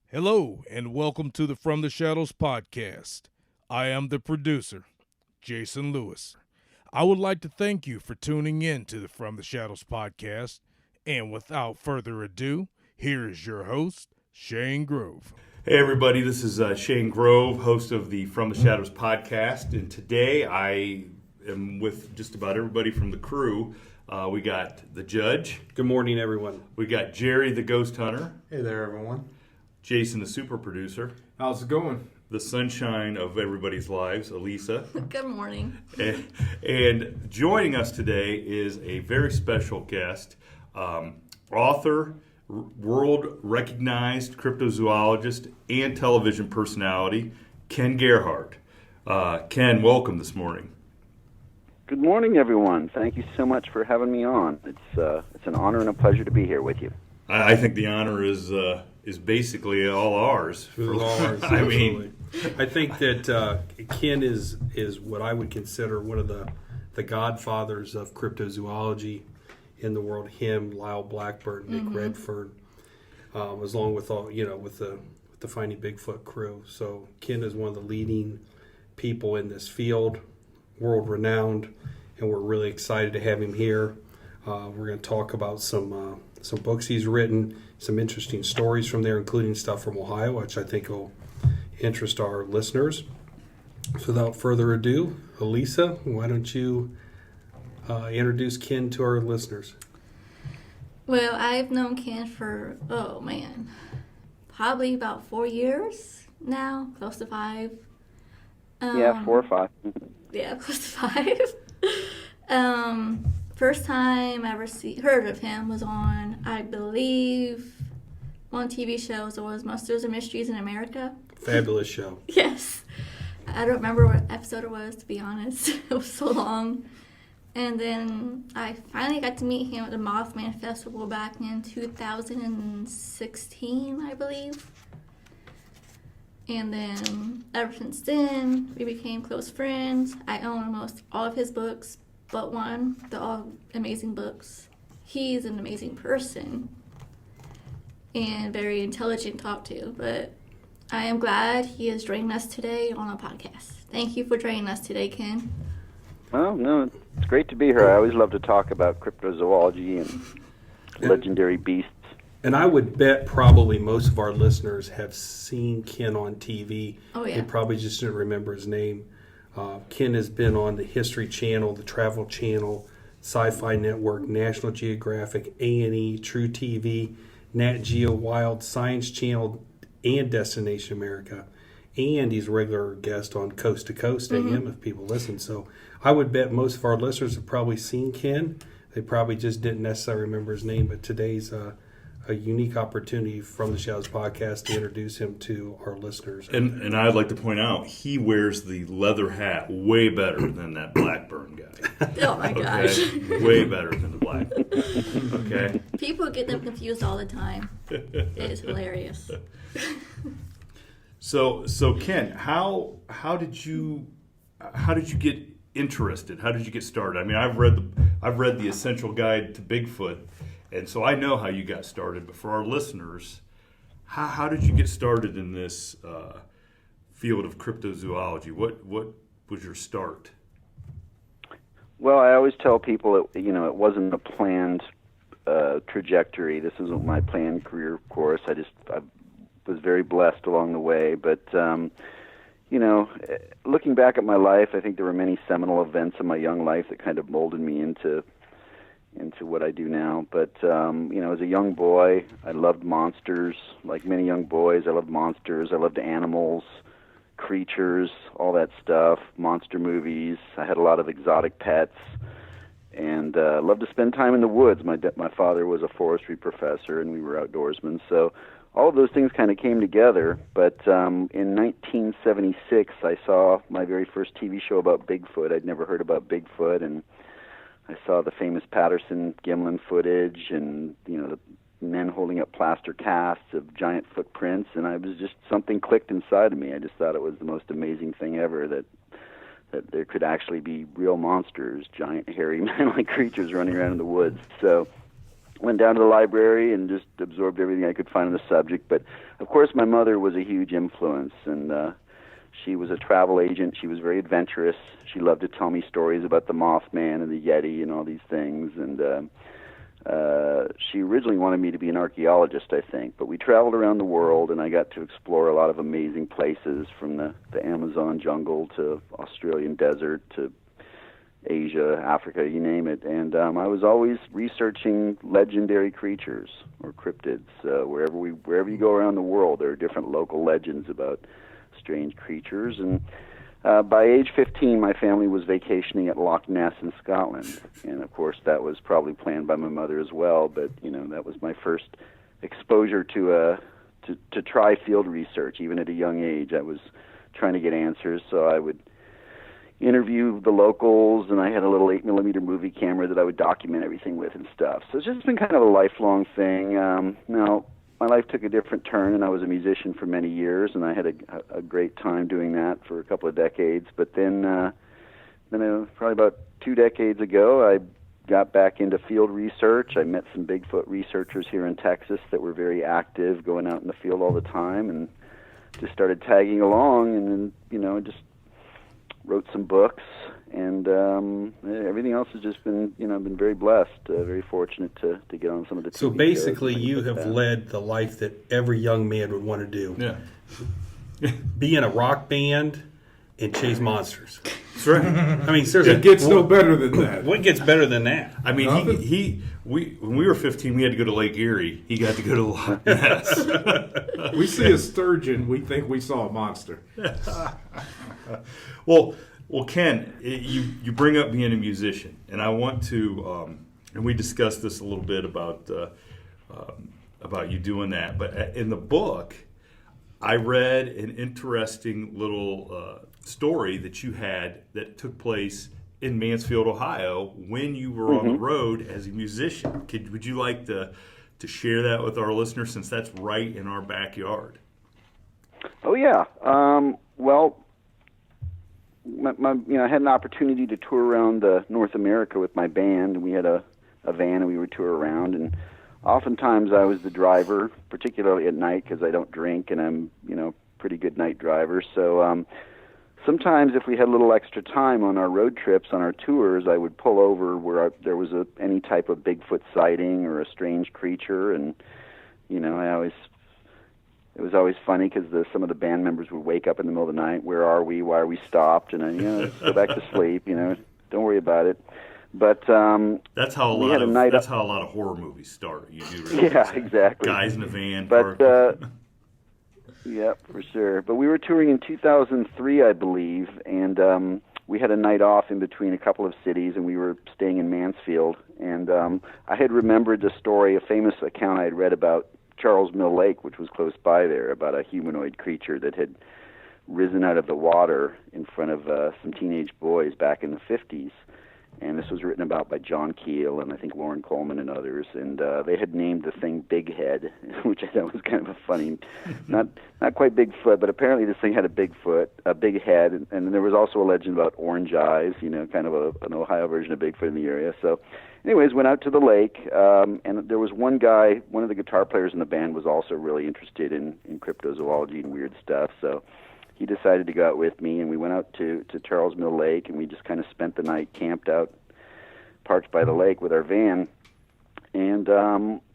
Hello, and welcome to the From the Shadows podcast. I am the producer, Jason Lewis. I would like to thank you for tuning in to the From the Shadows podcast. And without further ado, here is your host, Shane Grove. Hey everybody, this is Shane Grove, host of the From the Shadows podcast, and today I am with just about everybody from the crew. We got the Judge. Good morning, everyone. We got Jerry, the Ghost Hunter. Hey there, everyone. Jason, the Super Producer. How's it going? The sunshine of everybody's lives, Elisa. Good morning. And joining us today is a very special guest, author, world-recognized cryptozoologist, and television personality, Ken Gerhard. Ken, welcome this morning. Good morning, everyone. Thank you so much for having me on. It's an honor and a pleasure to be here with you. I think the honor is basically all ours. It was all ours. I mean, I think that Ken is what I would consider one of the godfathers of cryptozoology in the world. Him, Lyle Blackburn, Nick Redfern, along with all with the Finding Bigfoot crew. So Ken is one of the leading people in this field, world renowned, and we're really excited to have him here. We're going to talk about some books he's written, some interesting stories from there, including stuff from Ohio, which I think will interest our listeners. So without further ado, Elisa, why don't you introduce Ken to our listeners? Well, I've known Ken for, probably about 4 years now, close to 5. 4 or 5. Yeah, close to 5. First time I ever heard of him was on, I believe, one TV show. So it was Monsters and Mysteries in America. Fabulous show. Yes. I don't remember what episode it was, to be honest. It was so long. And then I finally got to meet him at the Mothman Festival back in 2016, I believe. And then ever since then, we became close friends. I own almost all of his books, but one, the all amazing books. He's an amazing person and very intelligent to talk to, but I am glad he is joining us today on our podcast. Thank you for joining us today, Ken. Well, no, it's great to be here. I always love to talk about cryptozoology and legendary beasts. And I would bet probably most of our listeners have seen Ken on TV. Oh, yeah. They probably just didn't remember his name. Ken has been on the History Channel, the Travel Channel, Sci-Fi Network, National Geographic, A&E, True TV, Nat Geo, Wild, Science Channel, and Destination America. And he's a regular guest on Coast to Coast AM if people listen. So I would bet most of our listeners have probably seen Ken. They probably just didn't necessarily remember his name, but today's a unique opportunity from the Shadows podcast to introduce him to our listeners. and I'd like to point out, he wears the leather hat way better than that Blackburn guy. Oh my gosh. Okay? Way better than the Blackburn. Okay? People get them confused all the time. It is hilarious. So Ken, how did you get interested? How did you get started? I mean, I've read the Essential Guide to Bigfoot, and so I know how you got started. But for our listeners, how did you get started in this field of cryptozoology? What was your start? Well, I always tell people, it wasn't a planned trajectory. This isn't my planned career course. I was very blessed along the way. But, looking back at my life, I think there were many seminal events in my young life that kind of molded me into what I do now. But, as a young boy, I loved monsters. Like many young boys, I loved monsters. I loved animals, creatures, all that stuff, monster movies. I had a lot of exotic pets and loved to spend time in the woods. My father was a forestry professor, and we were outdoorsmen. So all of those things kind of came together. But in 1976, I saw my very first TV show about Bigfoot. I'd never heard about Bigfoot, and I saw the famous Patterson-Gimlin footage and, the men holding up plaster casts of giant footprints, and something clicked inside of me. I just thought it was the most amazing thing ever that there could actually be real monsters, giant hairy man-like creatures running around in the woods. So went down to the library and just absorbed everything I could find on the subject. But of course, my mother was a huge influence, and she was a travel agent. She was very adventurous. She loved to tell me stories about the Mothman and the Yeti and all these things. And she originally wanted me to be an archaeologist, I think. But we traveled around the world, and I got to explore a lot of amazing places, from the Amazon jungle to Australian desert to Asia, Africa, you name it. And I was always researching legendary creatures or cryptids. Wherever you go around the world, there are different local legends about strange creatures. And by age 15, my family was vacationing at Loch Ness in Scotland. And of course, that was probably planned by my mother as well. But that was my first exposure to try field research. Even at a young age, I was trying to get answers. So I would interview the locals, and I had a little 8mm movie camera that I would document everything with and stuff. So it's just been kind of a lifelong thing. Now, my life took a different turn, and I was a musician for many years, and I had a great time doing that for a couple of decades. But then probably about 2 decades ago, I got back into field research. I met some Bigfoot researchers here in Texas that were very active, going out in the field all the time, and just started tagging along, and then, just wrote some books, and everything else has just been, I've been very blessed, very fortunate to get on some of the TV So shows basically, and things you like have that. led the life that every young man would want to do. Yeah. Be in a rock band and chase monsters. That's right. I mean, seriously, It gets no better than that. what gets better than that? I mean, Nothing? when we were 15, we had to go to Lake Erie. He got to go to Loch Ness. We see a sturgeon, we think we saw a monster. Well, Ken, you bring up being a musician, and I want to, and we discussed this a little bit about you doing that. But in the book, I read an interesting little story that you had that took place in Mansfield, Ohio, when you were on the road as a musician. Would you like to share that with our listeners, since that's right in our backyard? Oh yeah. Well, I had an opportunity to tour around North America with my band, and we had a van, and we would tour around. And oftentimes I was the driver, particularly at night, because I don't drink, and I'm pretty good night driver. So sometimes if we had a little extra time on our road trips, on our tours, I would pull over where there was any type of Bigfoot sighting or a strange creature, and it was always funny because some of the band members would wake up in the middle of the night. Where are we? Why are we stopped? And let's go back to sleep. Don't worry about it. But that's how a lot of horror movies start. You do realize yeah, that. exactly. Guys in a van. But yeah, for sure. But we were touring in 2003, I believe, and we had a night off in between a couple of cities, and we were staying in Mansfield. And I had remembered the story, a famous account I had read about Charles Mill Lake, which was close by there, about a humanoid creature that had risen out of the water in front of some teenage boys back in the 50s. And this was written about by John Keel and I think Lauren Coleman and others. And they had named the thing Big Head, which I thought was kind of a funny, not quite Bigfoot, but apparently this thing had a big head. And then there was also a legend about orange eyes, kind of an Ohio version of Bigfoot in the area. So anyways, went out to the lake, and there was one guy, one of the guitar players in the band was also really interested in cryptozoology and weird stuff. So he decided to go out with me, and we went out to Charles Mill Lake, and we just kind of spent the night camped out, parked by the lake with our van. And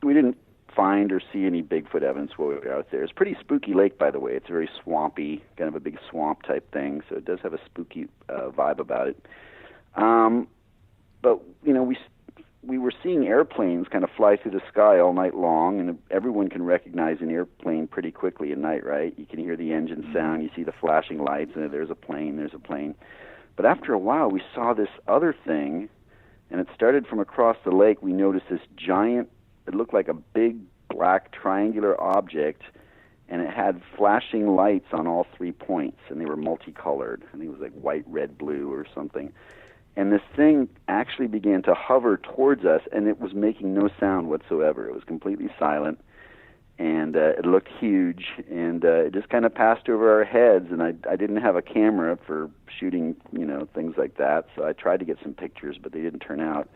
we didn't find or see any Bigfoot evidence while we were out there. It's a pretty spooky lake, by the way. It's very swampy, kind of a big swamp type thing, so it does have a spooky vibe about it. But, we were seeing airplanes kind of fly through the sky all night long, and everyone can recognize an airplane pretty quickly at night, right? You can hear the engine sound, you see the flashing lights, and there's a plane. But after a while, we saw this other thing, and it started from across the lake. We noticed this giant, it looked like a big black triangular object, and it had flashing lights on all 3 points, and they were multicolored. I think it was like white, red, blue, or something. And this thing actually began to hover towards us, and it was making no sound whatsoever. It was completely silent, and it looked huge, and it just kind of passed over our heads, and I didn't have a camera for shooting, things like that, so I tried to get some pictures, but they didn't turn out.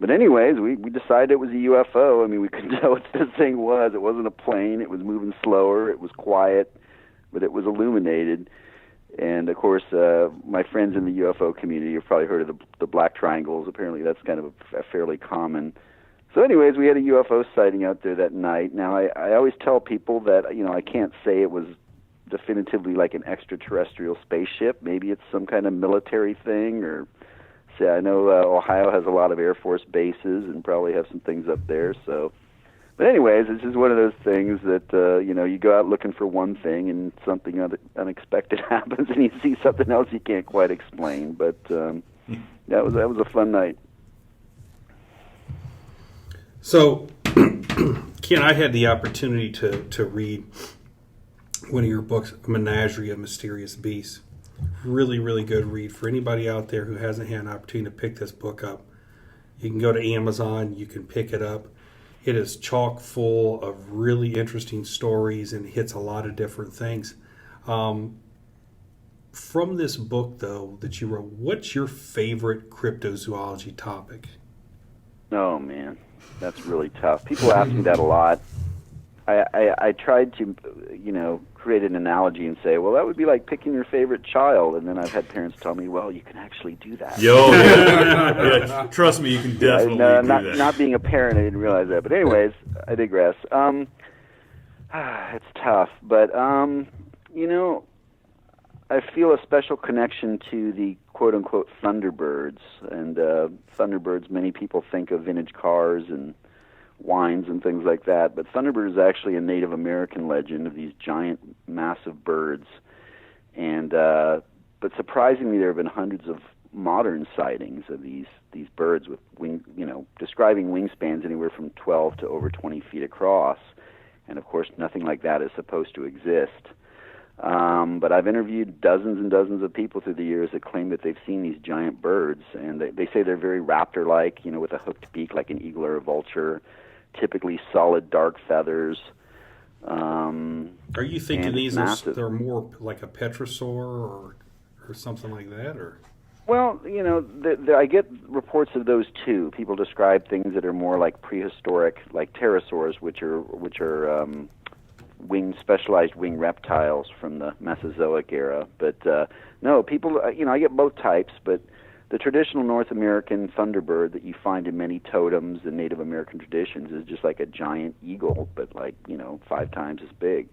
But anyways, we decided it was a UFO. I mean, we couldn't tell what this thing was. It wasn't a plane. It was moving slower. It was quiet, but it was illuminated. And, of course, my friends in the UFO community have probably heard of the black triangles. Apparently that's kind of a fairly common. So anyways, we had a UFO sighting out there that night. Now, I always tell people that, I can't say it was definitively like an extraterrestrial spaceship. Maybe it's some kind of military thing, or say, I know Ohio has a lot of Air Force bases and probably have some things up there. So, but anyways, this is one of those things that you go out looking for one thing and something unexpected happens, and you see something else you can't quite explain. But that was a fun night. So, Ken, I had the opportunity to read one of your books, Menagerie of Mysterious Beasts. Really, really good read. For anybody out there who hasn't had an opportunity to pick this book up, you can go to Amazon, you can pick it up. It is chock full of really interesting stories and hits a lot of different things. From this book, though, that you wrote, what's your favorite cryptozoology topic? Oh, man, that's really tough. People ask me that a lot. I tried to, create an analogy and say, well, that would be like picking your favorite child. And then I've had parents tell me, well, you can actually do that. Yeah, trust me, you can definitely do that. Not being a parent, I didn't realize that. But anyways, I digress. It's tough. But, I feel a special connection to the quote-unquote Thunderbirds. And Thunderbirds, many people think of vintage cars and wines and things like that, but Thunderbird is actually a Native American legend of these giant, massive birds. And but surprisingly, there have been hundreds of modern sightings of these birds with describing wingspans anywhere from 12 to over 20 feet across. And of course, nothing like that is supposed to exist. But I've interviewed dozens and dozens of people through the years that claim that they've seen these giant birds, and they say they're very raptor-like, with a hooked beak like an eagle or a vulture, typically solid dark feathers. Are you thinking these they're more like a petrosaur or something like that, or? Well, I get reports of those too. People describe things that are more like prehistoric, like pterosaurs, which are specialized wing reptiles from the Mesozoic era. But no, people, I get both types, but the traditional North American thunderbird that you find in many totems and Native American traditions is just like a giant eagle, but 5 times as big.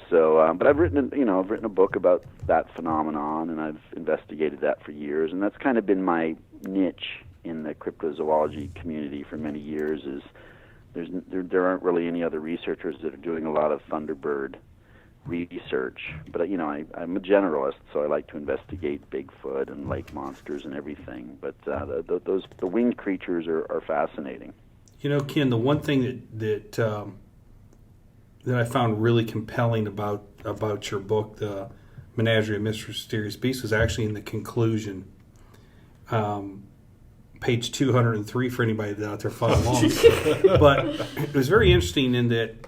So, but I've written a book about that phenomenon, and I've investigated that for years, and that's kind of been my niche in the cryptozoology community for many years. Is there aren't really any other researchers that are doing a lot of thunderbird research, but I'm a generalist, so I like to investigate Bigfoot and lake monsters and everything. But the winged creatures are fascinating. Ken, the one thing that I found really compelling about your book, the Menagerie of Mysterious Beasts, was actually in the conclusion. Page 203 for anybody that's out there following along. But it was very interesting in that,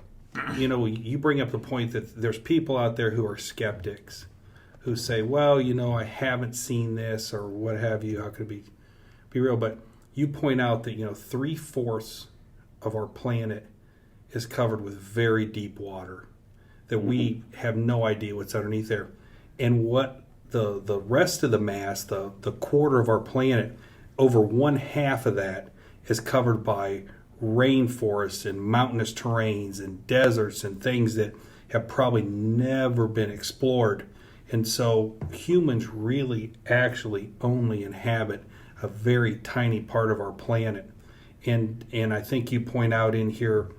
you bring up the point that there's people out there who are skeptics who say, well, I haven't seen this or what have you. How could it be real? But you point out that, 3/4 of our planet is covered with very deep water, that we have no idea what's underneath there. And what the rest of the mass, the quarter of our planet, over 1/2 of that is covered by rainforests and mountainous terrains and deserts and things that have probably never been explored. And so humans really actually only inhabit a very tiny part of our planet. And I think you point out in here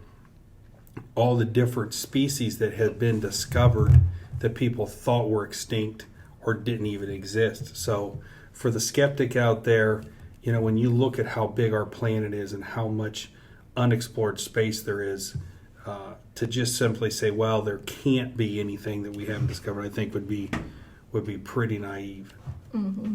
all the different species that have been discovered that people thought were extinct or didn't even exist. So for the skeptic out there, when you look at how big our planet is and how much unexplored space there is, to just simply say, well, there can't be anything that we haven't discovered, I think would be pretty naive. Mm-hmm.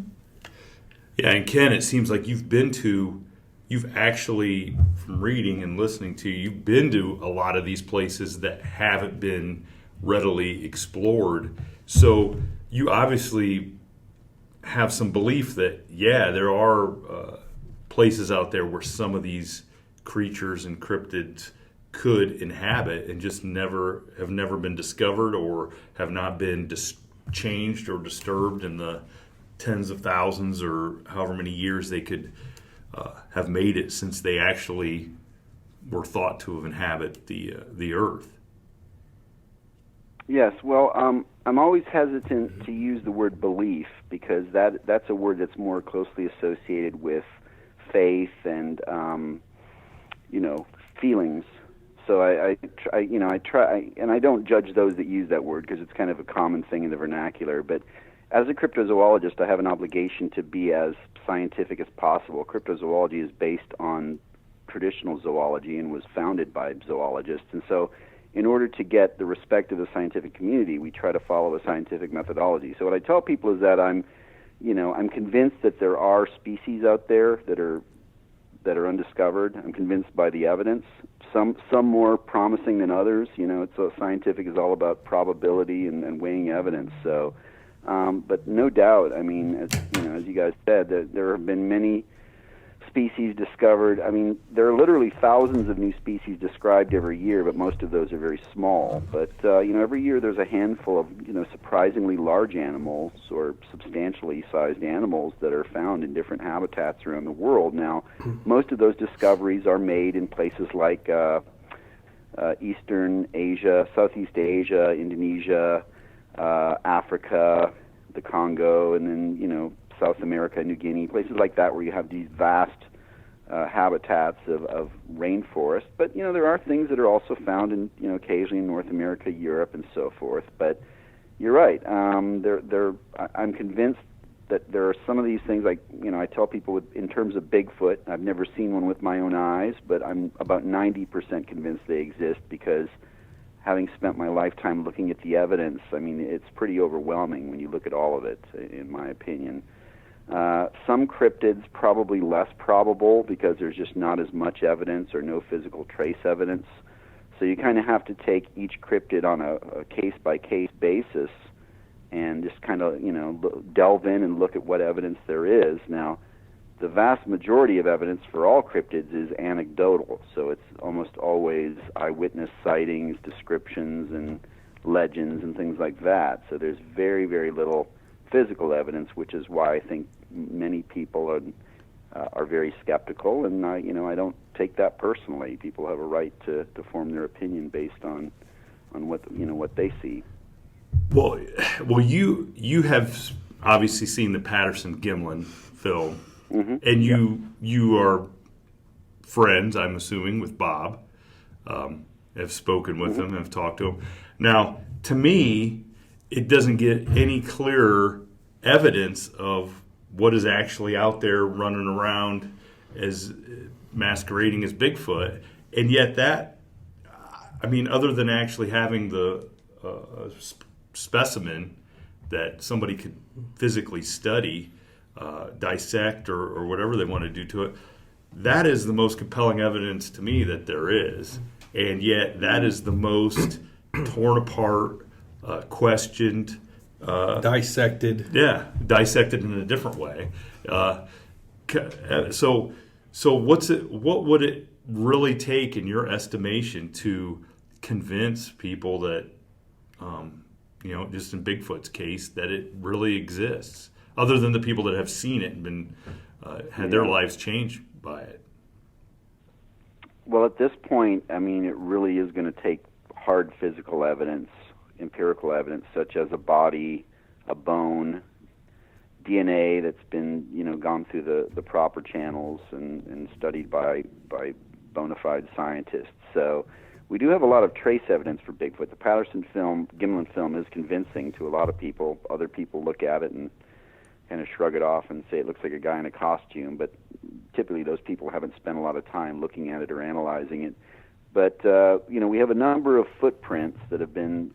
Yeah, and Ken, it seems like you've actually, from reading and listening to you, you've been to a lot of these places that haven't been readily explored. So you obviously have some belief that, there are places out there where some of these creatures and cryptids could inhabit and just have never been discovered or have not been changed or disturbed in the tens of thousands or however many years they could have made it since they actually were thought to have inhabited the earth. Yes, well, I'm always hesitant to use the word belief because that's a word that's more closely associated with faith and feelings. So I try, and I don't judge those that use that word because it's kind of a common thing in the vernacular. But as a cryptozoologist, I have an obligation to be as scientific as possible. Cryptozoology is based on traditional zoology and was founded by zoologists, and so in order to get the respect of the scientific community, we try to follow a scientific methodology. So what I tell people is that I'm convinced that there are species out there that are undiscovered. I'm convinced by the evidence. Some more promising than others. It's scientific is all about probability and weighing evidence. So, but no doubt, I mean, as you guys said, that there have been many species discovered. I mean, there are literally thousands of new species described every year, but most of those are very small. But every year there's a handful of surprisingly large animals or substantially sized animals that are found in different habitats around the world. Now, most of those discoveries are made in places like Eastern Asia, Southeast Asia, Indonesia, Africa, the Congo, and then South America, New Guinea, places like that where you have these vast habitats of rainforest. But there are things that are also found in occasionally in North America, Europe, and so forth. But you're right. I'm convinced that there are some of these things. Like I tell people in terms of Bigfoot, I've never seen one with my own eyes, but I'm about 90% convinced they exist because having spent my lifetime looking at the evidence, I mean, it's pretty overwhelming when you look at all of it, in my opinion. Some cryptids probably less probable because there's just not as much evidence or no physical trace evidence. So you kind of have to take each cryptid on a case-by-case basis and just kind of, delve in and look at what evidence there is. Now, the vast majority of evidence for all cryptids is anecdotal, so it's almost always eyewitness sightings, descriptions, and legends and things like that. So there's very, very little physical evidence, which is why I think many people are very skeptical, and I don't take that personally. People have a right to form their opinion based on what they see. Well, you have obviously seen the Patterson-Gimlin film, Mm-hmm. and you are friends, I'm assuming, with Bob. Have spoken with him, have talked to him. Now, to me, it doesn't get any clearer evidence of what is actually out there running around as masquerading as Bigfoot, and yet other than actually having the specimen that somebody could physically study, dissect, or whatever they want to do to it, that is the most compelling evidence to me that there is, and yet that is the most torn apart, questioned, dissected. Yeah, dissected in a different way. So what would it really take, in your estimation, to convince people that, just in Bigfoot's case, that it really exists, other than the people that have seen it and been had their lives changed by it? Well, at this point, I mean, it really is going to take hard physical evidence, empirical evidence, such as a body, a bone, DNA that's been, gone through the proper channels and studied by bona fide scientists. So we do have a lot of trace evidence for Bigfoot. The Gimlin film is convincing to a lot of people. Other people look at it and kind of shrug it off and say it looks like a guy in a costume, but typically those people haven't spent a lot of time looking at it or analyzing it. But, we have a number of footprints that have been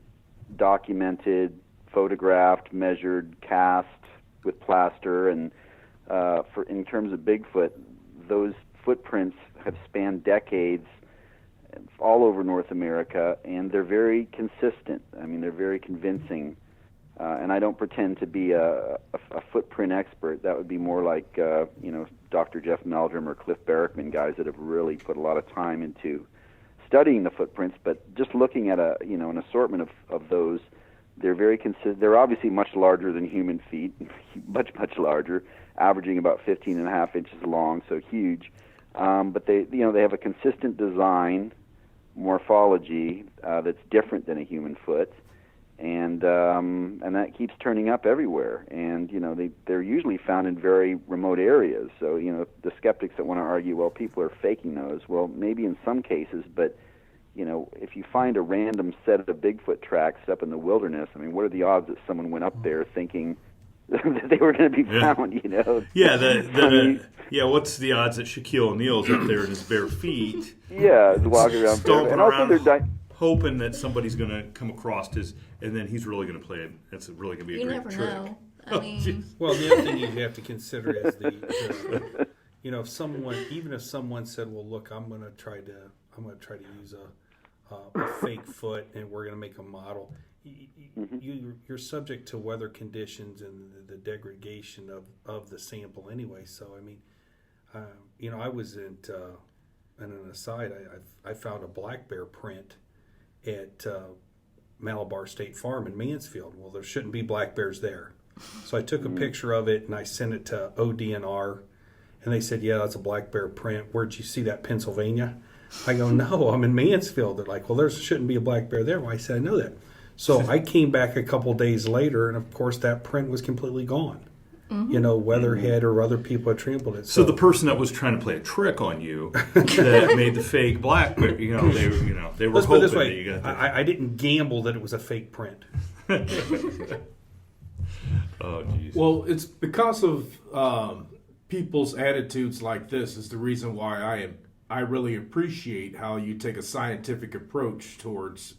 documented, photographed, measured, cast with plaster, and in terms of Bigfoot, those footprints have spanned decades all over North America, and they're very consistent. I mean, they're very convincing. And I don't pretend to be a footprint expert. That would be more like, Dr. Jeff Meldrum or Cliff Barrickman, guys that have really put a lot of time into studying the footprints. But just looking at an assortment of those, they're very consistent. They're obviously much larger than human feet, much larger, averaging about 15.5 inches long, so huge. But they have a consistent design, morphology that's different than a human foot. And that keeps turning up everywhere. And they're usually found in very remote areas. So the skeptics that want to argue, well, people are faking those. Well, maybe in some cases, but if you find a random set of Bigfoot tracks up in the wilderness, I mean, what are the odds that someone went up there thinking that they were going to be found? Yeah, what's the odds that Shaquille O'Neal's up there in his bare feet? Yeah, walking around, stomping and also around, they're hoping that somebody's going to come across his, and then he's really going to play it. That's really going to be a great trick. You never know. I mean, Well, the other thing you have to consider is if someone said, "Well, look, I'm going to try to use a fake foot, and we're going to make a model." You're subject to weather conditions and the degradation of the sample anyway. So I mean, I was at and an aside, I found a black bear print at Malabar State Farm in Mansfield. Well, there shouldn't be black bears there. So I took a picture of it and I sent it to ODNR, and they said, "Yeah, that's a black bear print. Where'd you see that, Pennsylvania?" I go, "No, I'm in Mansfield." They're like, "Well, there shouldn't be a black bear there." Well, I said, "I know that." So I came back a couple days later, and of course that print was completely gone. Weatherhead or other people had trampled it. So the person that was trying to play a trick on you that made the fake black bear, they were Let's put it this hoping way, that you got that. I didn't gamble that it was a fake print. Oh, geez. Well, it's because of people's attitudes like this is the reason why I really appreciate how you take a scientific approach towards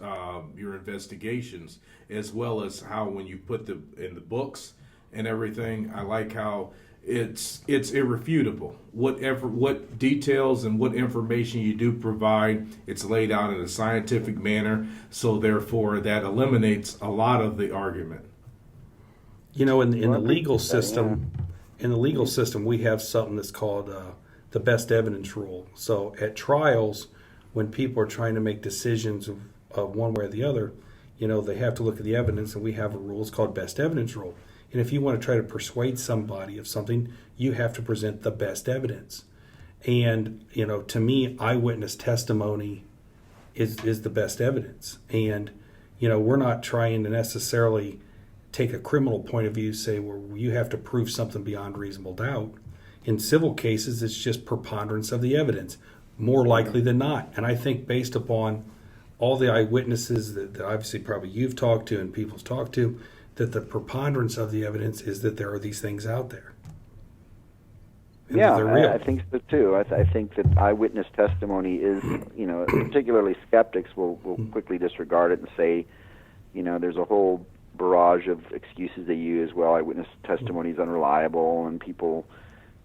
your investigations, as well as how when you put them in the books and everything. I like how it's irrefutable. What details and what information you do provide, it's laid out in a scientific manner. So therefore, that eliminates a lot of the argument. In the legal system, we have something that's called the best evidence rule. So at trials, when people are trying to make decisions of one way or the other, they have to look at the evidence, and we have a rule. It's called best evidence rule. And if you want to try to persuade somebody of something, you have to present the best evidence. And, to me, eyewitness testimony is the best evidence. And, we're not trying to necessarily take a criminal point of view, say, well, you have to prove something beyond reasonable doubt. In civil cases, it's just preponderance of the evidence, more likely than not. And I think based upon all the eyewitnesses that obviously probably you've talked to and people's talked to, that the preponderance of the evidence is that there are these things out there. And that they're real. I think so too. I think that eyewitness testimony is, particularly skeptics will quickly disregard it and say, there's a whole barrage of excuses they use. Well, eyewitness testimony is unreliable and people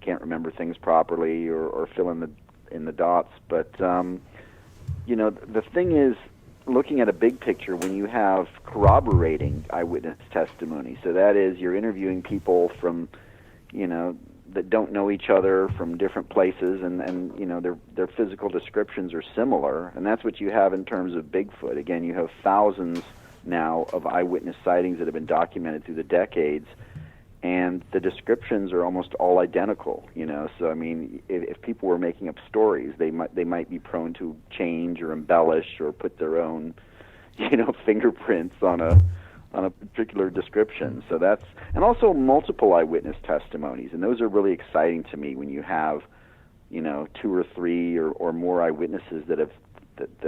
can't remember things properly or fill in the dots. But the thing is, looking at a big picture, when you have corroborating eyewitness testimony, so that is you're interviewing people from, that don't know each other from different places, and their physical descriptions are similar, and that's what you have in terms of Bigfoot. Again, you have thousands now of eyewitness sightings that have been documented through the decades, and the descriptions are almost all identical. So I mean, if people were making up stories, they might be prone to change or embellish or put their own, fingerprints on a particular description. So that's, and also multiple eyewitness testimonies, and those are really exciting to me when you have, 2 or 3 or more eyewitnesses that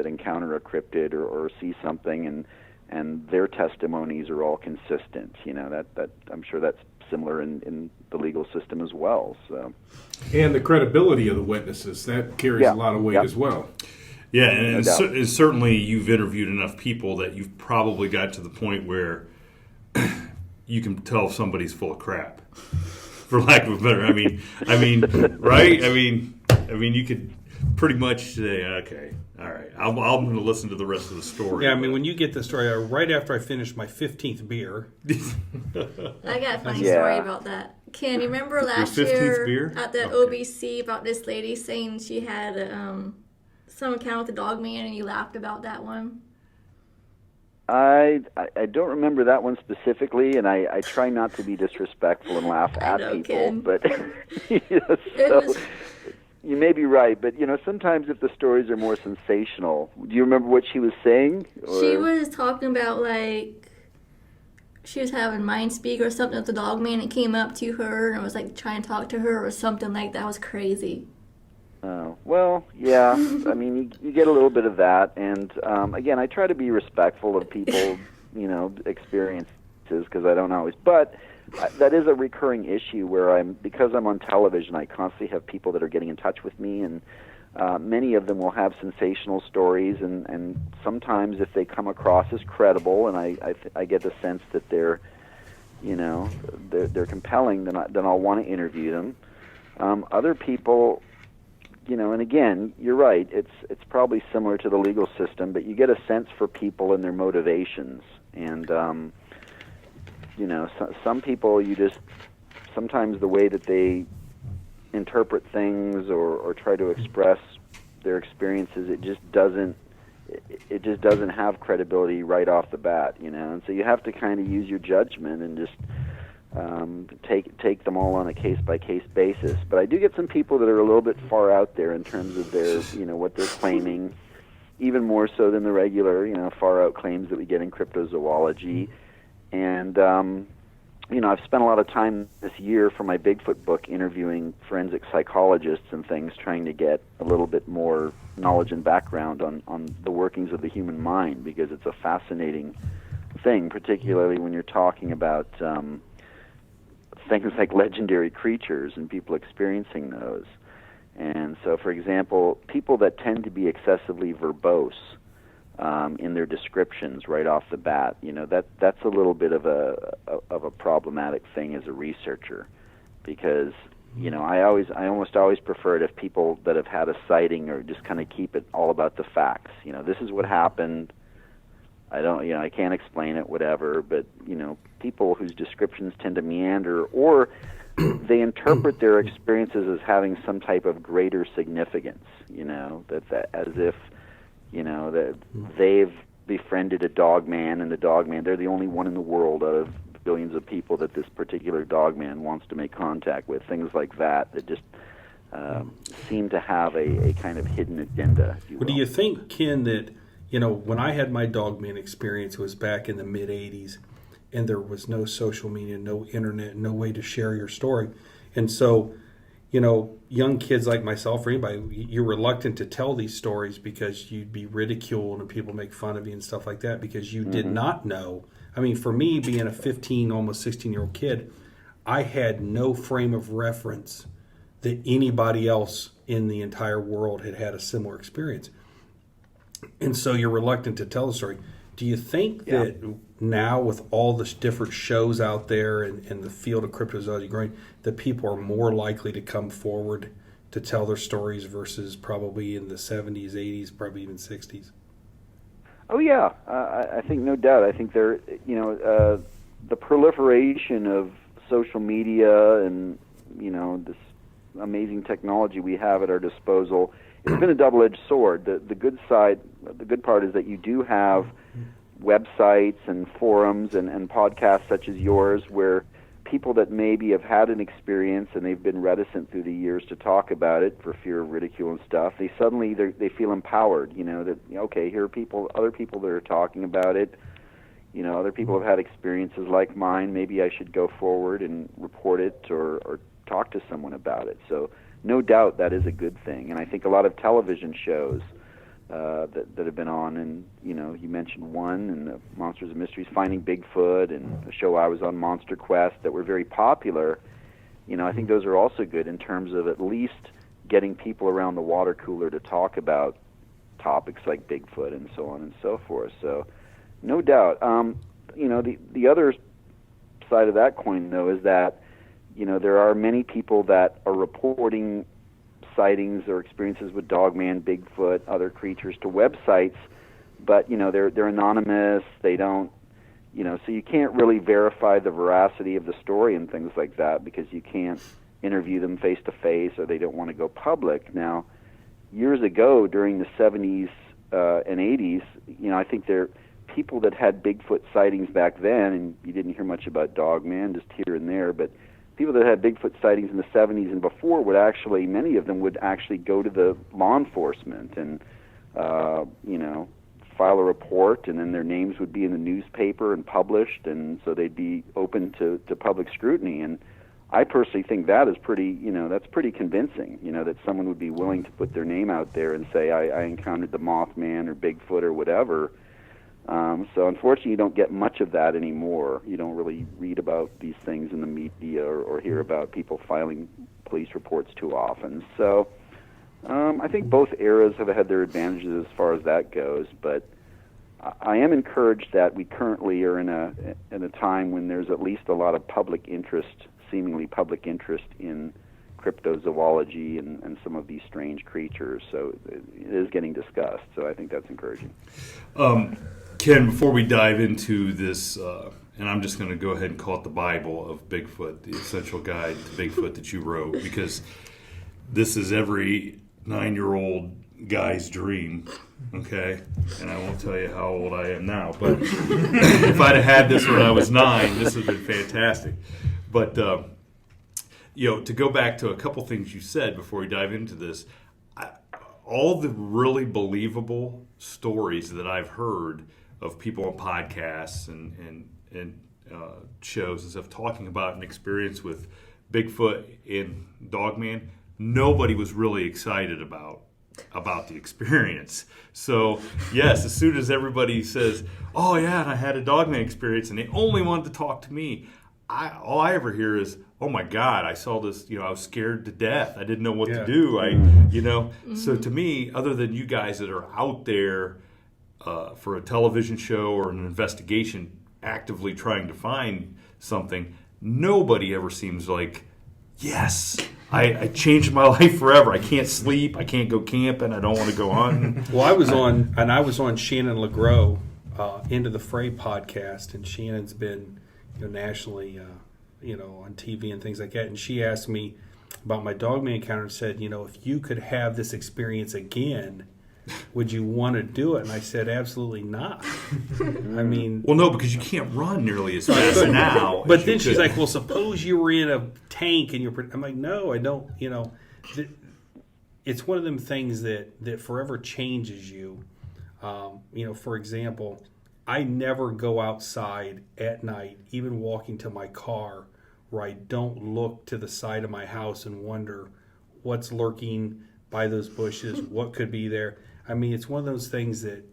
encounter a cryptid or see something, and their testimonies are all consistent. That I'm sure that's similar in the legal system as well. So, and the credibility of the witnesses, that carries a lot of weight as well. Yeah, and certainly you've interviewed enough people that you've probably got to the point where you can tell if somebody's full of crap, for lack of a better. I mean, right? I mean, you could. pretty much say, okay, all right, I'm going to listen to the rest of the story. Yeah, I mean, when you get the story, right after I finished my 15th beer. I got a funny Yeah. story about that. Ken, you remember last 15th year beer? at the Okay. OBC about this lady saying she had some encounter with the dog man, and you laughed about that one? I don't remember that one specifically, and I try not to be disrespectful and laugh I at know, people, Ken. but It so, was- you may be right. But sometimes if the stories are more sensational, do you remember what she was saying? She Or- was talking about, like, she was having mind speak or something with the dog man, and came up to her and was, like, trying to talk to her or something like that. It was crazy. Oh, well, yeah. I mean, you get a little bit of that, and again, I try to be respectful of people's, experiences because I don't always. But that is a recurring issue where because I'm on television, I constantly have people that are getting in touch with me, and many of them will have sensational stories, and sometimes if they come across as credible, and I get the sense that they're compelling, then I'll want to interview them. Other people. And again, you're right. It's probably similar to the legal system, but you get a sense for people and their motivations. And some people sometimes the way that they interpret things or try to express their experiences, it just doesn't have credibility right off the bat. And so you have to kind of use your judgment and just take them all on a case-by-case basis. But I do get some people that are a little bit far out there in terms of their, what they're claiming, even more so than the regular, far-out claims that we get in cryptozoology. And, I've spent a lot of time this year for my Bigfoot book interviewing forensic psychologists and things, trying to get a little bit more knowledge and background on the workings of the human mind, because it's a fascinating thing, particularly when you're talking about things like legendary creatures and people experiencing those. And so, for example, people that tend to be excessively verbose in their descriptions right off the bat, that's a little bit of a problematic thing as a researcher, because I almost always prefer it if people that have had a sighting or just kind of keep it all about the facts. This is what happened. I can't explain it, whatever, but, people whose descriptions tend to meander, or they interpret their experiences as having some type of greater significance, that as if, that they've befriended a dog man, and the dog man, they're the only one in the world out of billions of people that this particular dog man wants to make contact with, things like that just seem to have a kind of hidden agenda, if you will. Well, do you think, Ken, that when I had my dogman experience, it was back in the mid-'80s, and there was no social media, no internet, no way to share your story. And so, young kids like myself or anybody, you're reluctant to tell these stories because you'd be ridiculed and people make fun of you and stuff like that because you did not know. I mean, for me, being a 15, almost 16-year-old kid, I had no frame of reference that anybody else in the entire world had a similar experience. And so you're reluctant to tell the story. Do you think that now, with all the different shows out there and the field of cryptozoology growing, that people are more likely to come forward to tell their stories versus probably in the 70s, 80s, probably even 60s? Oh, yeah. I think no doubt. I think the proliferation of social media and, this amazing technology we have at our disposal, it's been a double-edged sword. The good part is that you do have websites and forums and podcasts such as yours where people that maybe have had an experience and they've been reticent through the years to talk about it for fear of ridicule and stuff, they suddenly they feel empowered, that, okay, here are other people that are talking about it. Other people have had experiences like mine. Maybe I should go forward and report it or talk to someone about it. So no doubt that is a good thing. And I think a lot of television shows that have been on, and you mentioned one, and the Monsters and Mysteries, Finding Bigfoot, and a show I was on, Monster Quest, that were very popular. I think those are also good in terms of at least getting people around the water cooler to talk about topics like Bigfoot and so on and so forth. So no doubt. The other side of that coin, though, is that there are many people that are reporting sightings or experiences with Dogman, Bigfoot, other creatures to websites, but they're anonymous. They don't, so you can't really verify the veracity of the story and things like that because you can't interview them face to face, or they don't want to go public. Now, years ago during the 70s and 80s, I think there people that had Bigfoot sightings back then, and you didn't hear much about Dogman, just here and there, but people that had Bigfoot sightings in the 70s and before many of them would actually go to the law enforcement and, file a report, and then their names would be in the newspaper and published, and so they'd be open to public scrutiny. And I personally think that is pretty, that's pretty convincing, that someone would be willing to put their name out there and say, I encountered the Mothman or Bigfoot or whatever. So unfortunately, you don't get much of that anymore. You don't really read about these things in the media or hear about people filing police reports too often. So I think both eras have had their advantages as far as that goes, but I am encouraged that we currently are in a time when there's at least a lot of seemingly public interest in cryptozoology and some of these strange creatures. So it is getting discussed. So I think that's encouraging. Ken, before we dive into this, and I'm just going to go ahead and call it the Bible of Bigfoot, the essential guide to Bigfoot that you wrote, because this is every 9-year-old guy's dream, okay? And I won't tell you how old I am now, but if I'd have had this when I was 9, this would have been fantastic. But, to go back to a couple things you said before we dive into this, all the really believable stories that I've heard of people on podcasts and shows and stuff talking about an experience with Bigfoot and Dogman, nobody was really excited about the experience. So yes, as soon as everybody says, "Oh yeah, and I had a Dogman experience," and they only wanted to talk to me, all I ever hear is, "Oh my God, I saw this. I was scared to death. I didn't know what to do. So to me, other than you guys that are out there for a television show or an investigation, actively trying to find something, nobody ever seems like, yes, I changed my life forever. I can't sleep. I can't go camping. I don't want to go hunting." Well, I was on Shannon LeGros, Into the Fray podcast, and Shannon's been nationally, on TV and things like that. And she asked me about my Dogman encounter and said, if you could have this experience again, would you want to do it? And I said, absolutely not. I mean... Well, no, because you can't run nearly as fast now. But then she's like, well, suppose you were in a tank and I'm like, no, I don't, it's one of them things that forever changes you. For example, I never go outside at night, even walking to my car, where I don't look to the side of my house and wonder what's lurking by those bushes, what could be there. I mean, it's one of those things that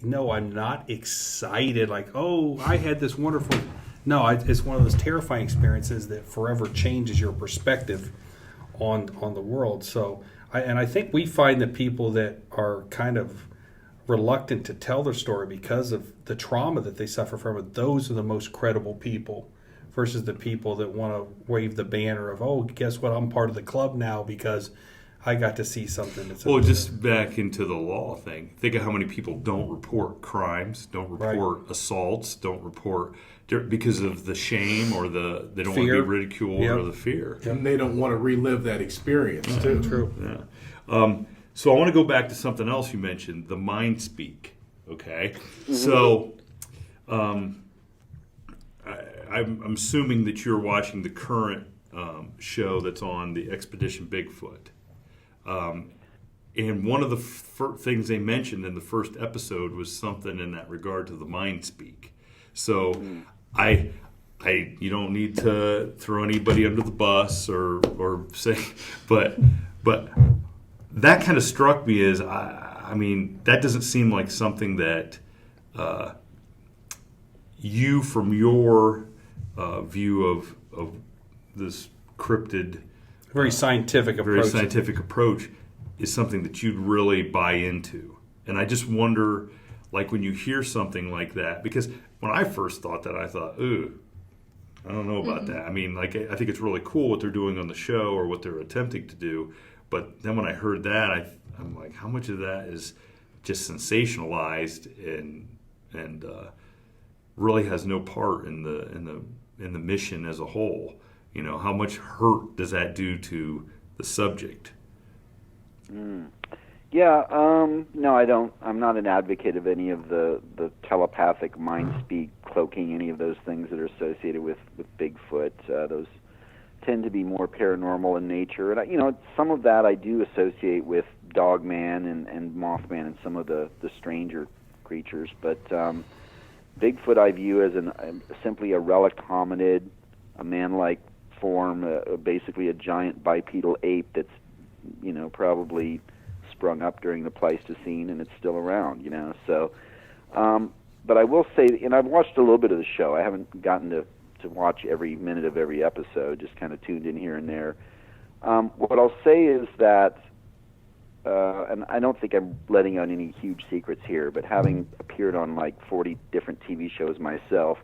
no, I'm not excited, like, oh, I had this wonderful... No, it's one of those terrifying experiences that forever changes your perspective on the world. So, I think we find that people that are kind of reluctant to tell their story because of the trauma that they suffer from it, those are the most credible people versus the people that want to wave the banner of, oh, guess what, I'm part of the club now because I got to see something that's... Well, just back into the law thing. Think of how many people don't report crimes, don't report assaults, don't report because of the shame or they don't want to be ridiculed or the fear. And they don't want to relive that experience, too. True. Yeah. So I want to go back to something else you mentioned, the mind speak. Okay? Mm-hmm. So I'm assuming that you're watching the current show that's on the Expedition Bigfoot. And one of the things they mentioned in the first episode was something in that regard to the mind speak. So you don't need to throw anybody under the bus or say, but that kind of struck me as, I mean, that doesn't seem like something that you, from your view of this cryptid, very scientific approach, is something that you'd really buy into. And I just wonder, like, when you hear something like that, because when I first thought that, I thought, ooh, I don't know about that. I mean, like, I think it's really cool what they're doing on the show or what they're attempting to do, But then when I heard that, I'm like, how much of that is just sensationalized and really has no part in the mission as a whole? You know, how much hurt does that do to the subject? Yeah, no, I don't. I'm not an advocate of any of the telepathic mind speak, cloaking, any of those things that are associated with Bigfoot. Those tend to be more paranormal in nature. And, you know, some of that I do associate with Dogman and Mothman and some of the stranger creatures. But Bigfoot I view as simply a relict hominid, a man-like form, basically a giant bipedal ape that's, you know, probably sprung up during the Pleistocene, and it's still around, you know. So, but I will say, and I've watched a little bit of the show. I haven't gotten to watch every minute of every episode, just kind of tuned in here and there. What I'll say is that, and I don't think I'm letting out any huge secrets here, but having appeared on like 40 different TV shows myself,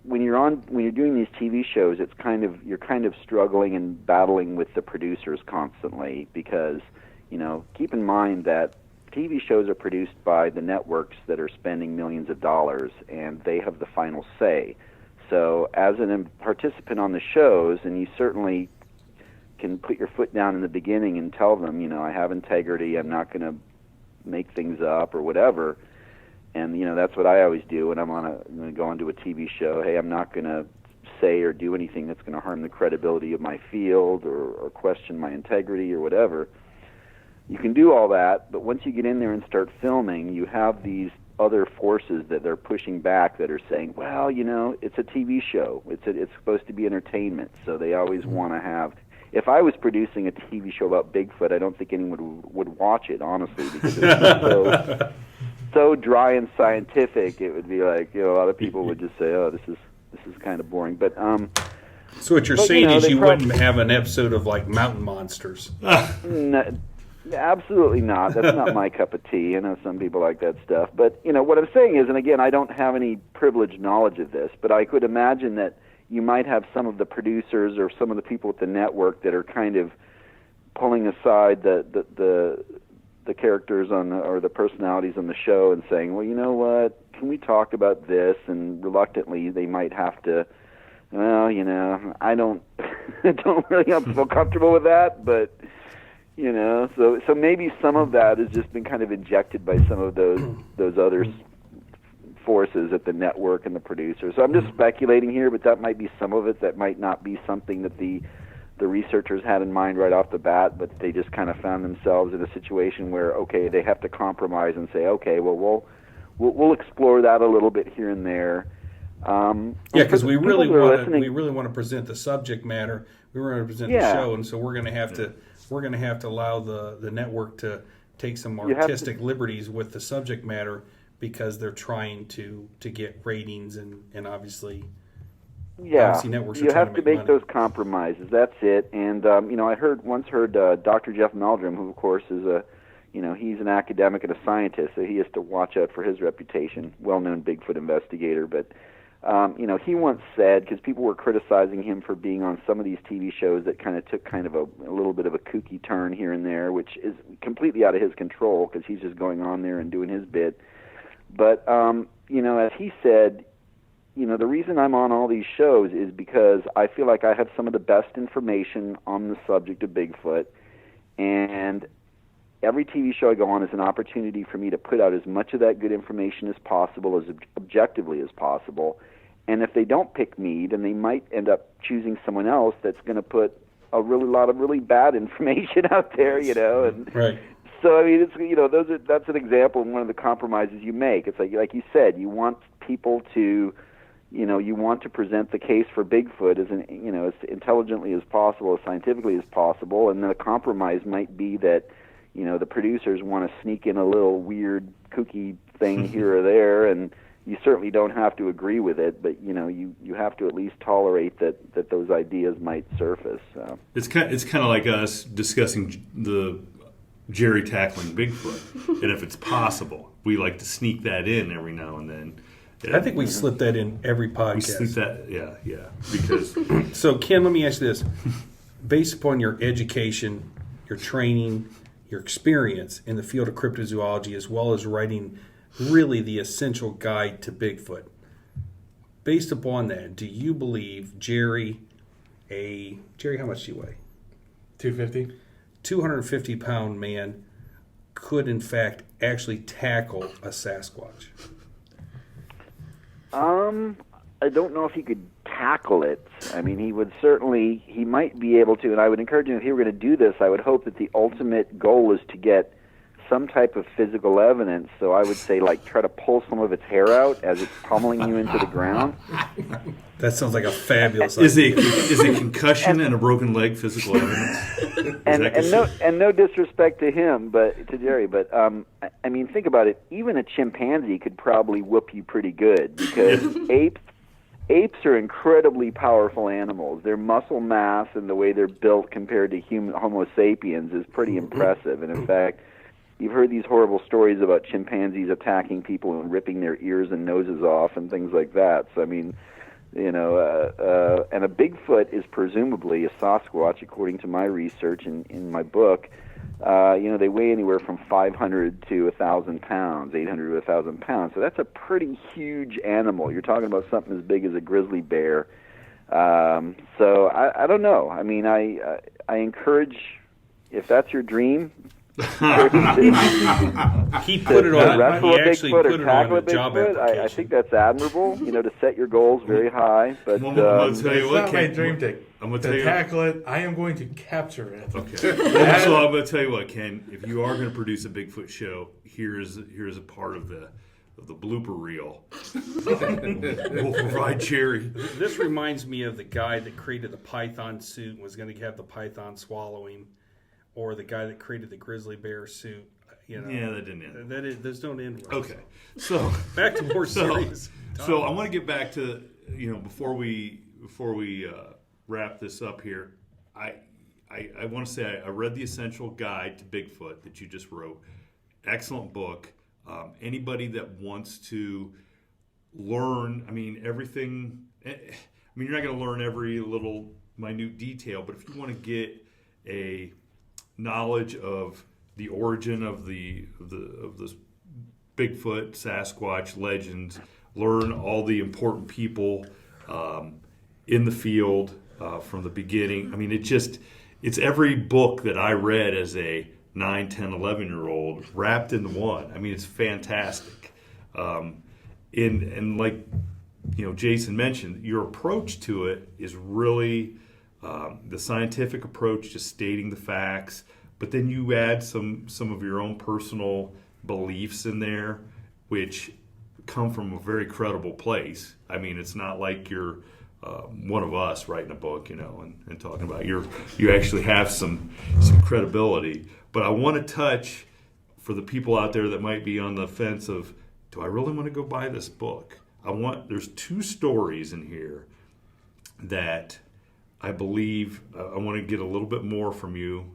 when you're doing these TV shows, you're kind of struggling and battling with the producers constantly, because, you know, keep in mind that TV shows are produced by the networks that are spending millions of dollars, and they have the final say. So as a participant on the shows, and you certainly can put your foot down in the beginning and tell them, you know, I have integrity, I'm not going to make things up or whatever. And, you know, that's what I always do when I'm going to go onto a TV show. Hey, I'm not going to say or do anything that's going to harm the credibility of my field or question my integrity or whatever. You can do all that, but once you get in there and start filming, you have these other forces that they're pushing back that are saying, well, you know, it's a TV show. It's supposed to be entertainment, so they always want to have... If I was producing a TV show about Bigfoot, I don't think anyone would watch it, honestly, because it's so dry and scientific. It would be like, you know, a lot of people would just say, oh, this is kind of boring. But so what you're saying is you wouldn't have an episode of like mountain monsters. No, absolutely not. That's not my cup of tea. I know some people like that stuff. But, you know, what I'm saying is, and again, I don't have any privileged knowledge of this, but I could imagine that you might have some of the producers or some of the people at the network that are kind of pulling aside the characters or the personalities on the show and saying, well, you know what, can we talk about this? And reluctantly, they might have to, well, you know, I don't really feel comfortable with that, but, you know, so maybe some of that has just been kind of injected by some of those other forces at the network and the producers. So I'm just speculating here, but that might be some of it. That might not be something that the researchers had in mind right off the bat, but they just kind of found themselves in a situation where, okay, they have to compromise and say, okay, well, we'll explore that a little bit here and there. Yeah, because we really want to present the subject matter. We want to present the show, and so we're going to have to allow the network to take some artistic liberties with the subject matter, because they're trying to get ratings and obviously, networks are you trying have to make those compromises. That's it. And you know, I once heard Dr. Jeff Meldrum, who of course is he's an academic and a scientist, so he has to watch out for his reputation. Well-known Bigfoot investigator, but you know, he once said, because people were criticizing him for being on some of these TV shows that kind of took kind of a little bit of a kooky turn here and there, which is completely out of his control because he's just going on there and doing his bit. But, you know, as he said, you know, the reason I'm on all these shows is because I feel like I have some of the best information on the subject of Bigfoot, and every TV show I go on is an opportunity for me to put out as much of that good information as possible, as objectively as possible. And if they don't pick me, then they might end up choosing someone else that's going to put a lot of really bad information out there, you know, and... Right. So I mean, it's, you know, that's an example of one of the compromises you make. It's like you said, you want people to, you know, you want to present the case for Bigfoot as as intelligently as possible, as scientifically as possible, and then a compromise might be that, you know, the producers want to sneak in a little weird, kooky thing here or there, and you certainly don't have to agree with it, but you know, you have to at least tolerate that those ideas might surface. So. It's kind of like us discussing the Jerry tackling Bigfoot, and if it's possible, we like to sneak that in every now and then. I think we slip that in every podcast. We slip that, yeah, because. So, Ken, let me ask you this: based upon your education your training, your experience in the field of cryptozoology, as well as writing really the essential guide to Bigfoot. Based upon that, do you believe Jerry, how much do you weigh? 250. 250-pound man could in fact actually tackle a Sasquatch? I don't know if he could tackle it. I mean, he might be able to, and I would encourage him, if he were going to do this, I would hope that the ultimate goal is to get some type of physical evidence. So I would say, like, try to pull some of its hair out as it's pummeling you into the ground. That sounds like a fabulous Is idea. a concussion and a broken leg physical evidence? And no disrespect to him, but to Jerry, but I mean, think about it. Even a chimpanzee could probably whoop you pretty good, because apes are incredibly powerful animals. Their muscle mass and the way they're built compared to Homo sapiens is pretty impressive. And in fact, you've heard these horrible stories about chimpanzees attacking people and ripping their ears and noses off and things like that. So I mean, and a Bigfoot is presumably a Sasquatch, according to my research in my book. They weigh anywhere from 500 to 1,000 pounds, 800 to 1,000 pounds. So that's a pretty huge animal. You're talking about something as big as a grizzly bear. So I don't know. I mean, I encourage, if that's your dream, He put it on. wrestle He a actually Bigfoot put or it on tackle a a job Bigfoot. application. I think that's admirable. To set your goals very high. But I'm going to tell you It's what, not my Ken. dream to I'm going to tell you. tackle it. I am going to capture it. Okay. So I'm going to tell you what, Ken. If you are going to produce a Bigfoot show, here's a part of the blooper reel. We'll provide Jerry. This reminds me of the guy that created the python suit and was going to have the python swallow him, or the guy that created the grizzly bear suit. Yeah, that didn't end. Those don't end well. Okay. So Back to more serious. So I want to get back to, before we wrap this up here, I want to say I read the Essential Guide to Bigfoot that you just wrote. Excellent book. Anybody that wants to learn, everything. You're not going to learn every little minute detail, but if you want to get a knowledge of the origin of this Bigfoot, Sasquatch legends, learn all the important people in the field from the beginning. It's every book that I read as a 9, 10, 11-year-old wrapped into one. It's fantastic. And like Jason mentioned, your approach to it is really the scientific approach, just stating the facts. But then you add some of your own personal beliefs in there, which come from a very credible place. It's not like you're one of us writing a book, and talking about you actually have some credibility. But I want to touch, for the people out there that might be on the fence of, do I really want to go buy this book? There's 2 stories in here that I believe I want to get a little bit more from you.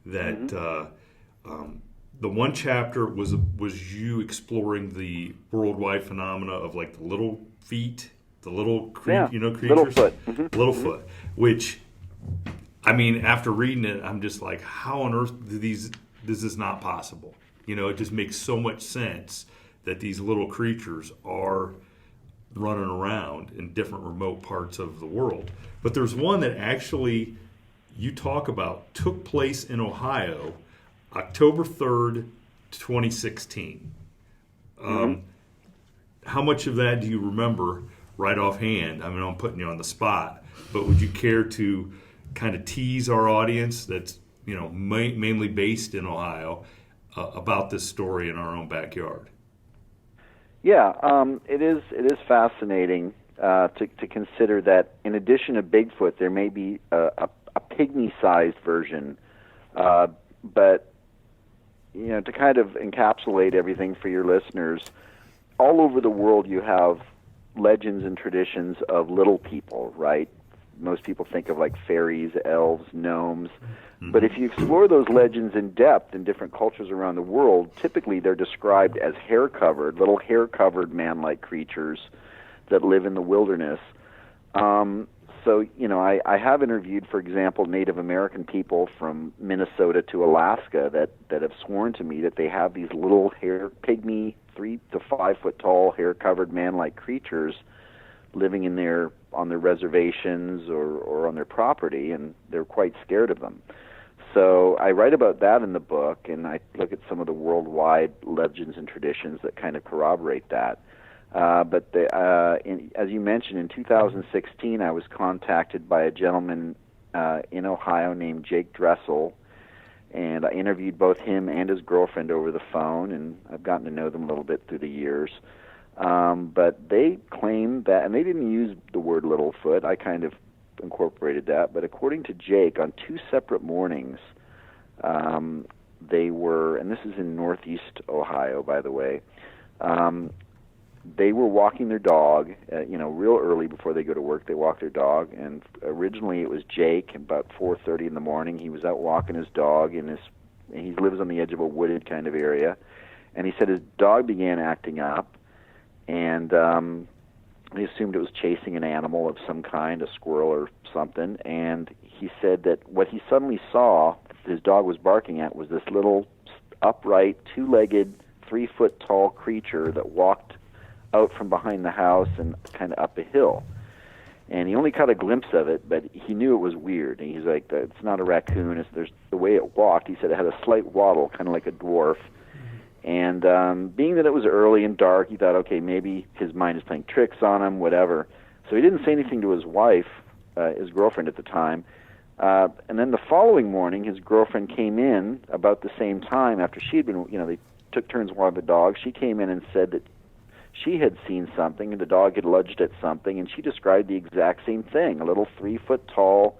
That the one chapter was you exploring the worldwide phenomena of like the little feet, the little creatures, Littlefoot. Littlefoot, which after reading it, I'm just like, how on earth this is not possible. It just makes so much sense that these little creatures are running around in different remote parts of the world. But there's one that actually you talk about took place in Ohio, October 3rd, 2016. How much of that do you remember right offhand? I'm putting you on the spot, but would you care to kind of tease our audience that's mainly based in Ohio about this story in our own backyard? Yeah, it is fascinating to consider that in addition to Bigfoot, there may be a pygmy-sized version, but to kind of encapsulate everything for your listeners, all over the world you have legends and traditions of little people, right? Most people think of like fairies, elves, gnomes. But if you explore those legends in depth in different cultures around the world, typically they're described as little hair-covered man-like creatures that live in the wilderness. So so, I have interviewed, for example, Native American people from Minnesota to Alaska that have sworn to me that they have these little pygmy 3 to 5 foot tall, hair-covered man-like creatures living on their reservations or on their property, and they're quite scared of them. So I write about that in the book, and I look at some of the worldwide legends and traditions that kind of corroborate that. But as you mentioned, in 2016, I was contacted by a gentleman in Ohio named Jake Dressel, and I interviewed both him and his girlfriend over the phone, and I've gotten to know them a little bit through the years. But they claim that, and they didn't use the word Littlefoot, I kind of incorporated that, but according to Jake, on 2 separate mornings, they were, and this is in northeast Ohio, by the way, they were walking their dog, real early before they go to work. They walk their dog, and originally it was Jake. About 4:30 in the morning, he was out walking his dog, and he lives on the edge of a wooded kind of area, and he said his dog began acting up, and he assumed it was chasing an animal of some kind, a squirrel or something, and he said that what he suddenly saw his dog was barking at was this little upright, 2-legged, 3-foot tall creature that walked out from behind the house and kind of up a hill. And he only caught a glimpse of it, but he knew it was weird. And he's like, it's not a raccoon. There's the way it walked. He said it had a slight waddle, kind of like a dwarf. And being that it was early and dark, he thought, okay, maybe his mind is playing tricks on him, whatever. So he didn't say anything to his wife, his girlfriend at the time. And then the following morning, his girlfriend came in about the same time after she had been, they took turns walking the dog. She came in and said that she had seen something, and the dog had lunged at something, and she described the exact same thing, a little 3-foot tall,